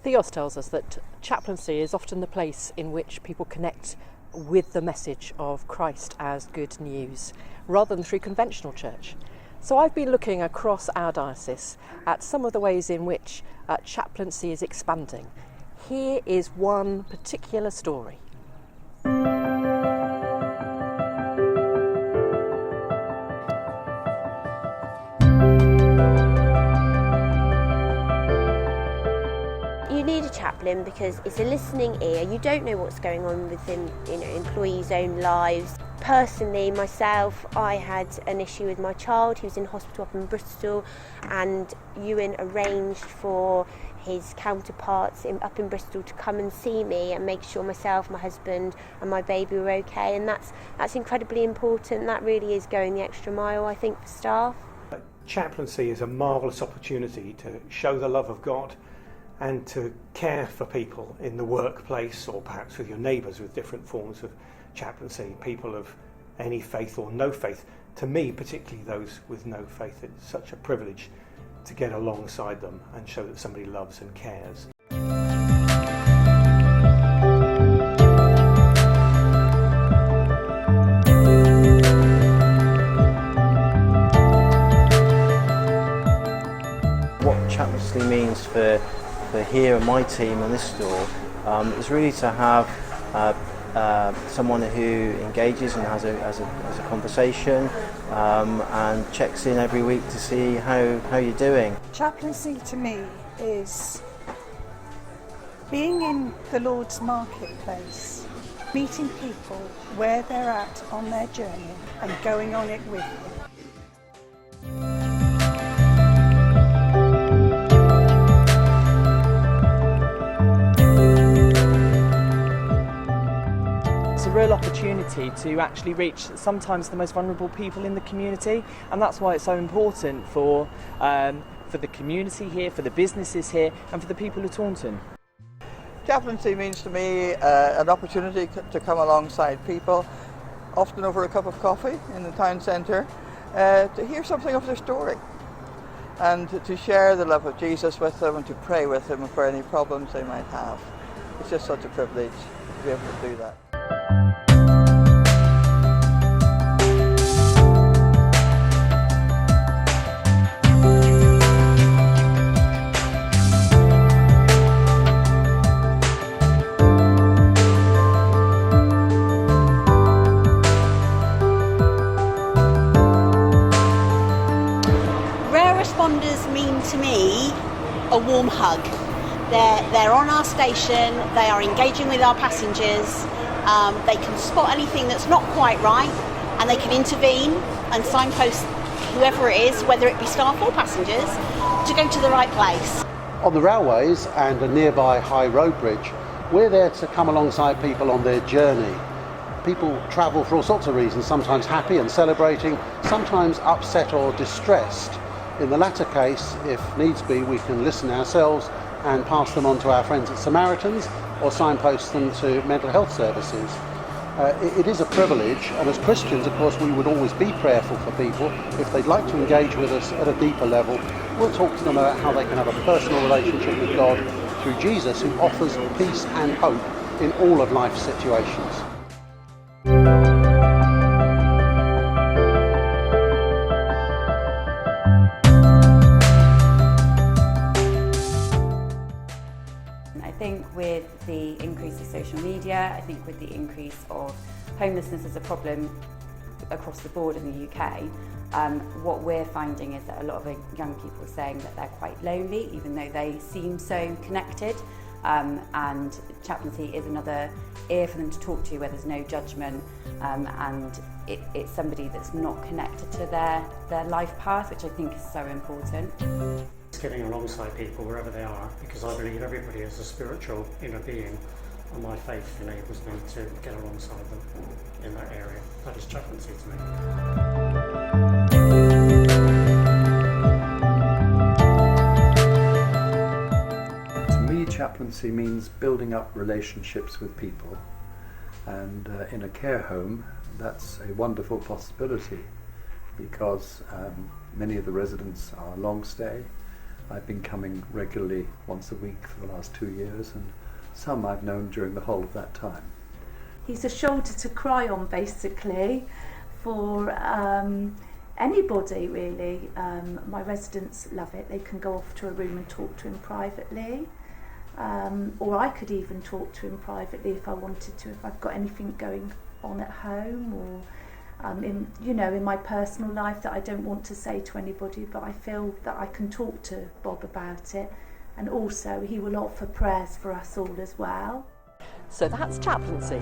Theos tells us that chaplaincy is often the place in which people connect with the message of Christ as good news, rather than through conventional church. So I've been looking across our diocese at some of the ways in which chaplaincy is expanding. Here is one particular story. You need a chaplain because it's a listening ear. You don't know what's going on within, employees' own lives. Personally, myself, I had an issue with my child who's in hospital up in Bristol, and Ewan arranged for his counterparts up in Bristol to come and see me and make sure myself, my husband and my baby were okay, and that's incredibly important. That really is going the extra mile, I think, for staff. Chaplaincy is a marvellous opportunity to show the love of God and to care for people in the workplace, or perhaps with your neighbours with different forms of chaplaincy, people of any faith or no faith. To me, particularly those with no faith, it's such a privilege to get alongside them and show that somebody loves and cares. What chaplaincy means for here and my team and this store is really to have someone who engages and has a conversation and checks in every week to see how you're doing. Chaplaincy to me is being in the Lord's marketplace, meeting people where they're at on their journey and going on it with them. It's a real opportunity to actually reach sometimes the most vulnerable people in the community, and that's why it's so important for the community here, for the businesses here, and for the people of Taunton. Chaplaincy means to me an opportunity to come alongside people, often over a cup of coffee in the town centre, to hear something of their story and to share the love of Jesus with them and to pray with them for any problems they might have. It's just such a privilege to be able to do that. Responders mean to me a warm hug. They're on our station, they are engaging with our passengers, they can spot anything that's not quite right, and they can intervene and signpost whoever it is, whether it be staff or passengers, to go to the right place. On the railways and a nearby high road bridge, we're there to come alongside people on their journey. People travel for all sorts of reasons, sometimes happy and celebrating, sometimes upset or distressed. In the latter case, if needs be, we can listen ourselves and pass them on to our friends at Samaritans or signpost them to mental health services. It is a privilege, and as Christians, of course, we would always be prayerful for people. If they'd like to engage with us at a deeper level, we'll talk to them about how they can have a personal relationship with God through Jesus, who offers peace and hope in all of life's situations. I think with the increase of social media, I think with the increase of homelessness as a problem across the board in the UK, what we're finding is that a lot of young people are saying that they're quite lonely, even though they seem so connected. And chaplaincy is another ear for them to talk to where there's no judgment, and it's somebody that's not connected to their life path, which I think is so important. Getting alongside people wherever they are, because I believe everybody is a spiritual inner being, and my faith enables me to get alongside them in that area. That is chaplaincy to me. To me, chaplaincy means building up relationships with people, and in a care home that's a wonderful possibility, because many of the residents are long stay, I've been coming regularly once a week for the last 2 years, and some I've known during the whole of that time. He's a shoulder to cry on, basically, for anybody really. My residents love it. They can go off to a room and talk to him privately, or I could even talk to him privately if I wanted to, if I've got anything going on at home, or in my personal life that I don't want to say to anybody, but I feel that I can talk to Bob about it. And also he will offer prayers for us all as well. So that's chaplaincy.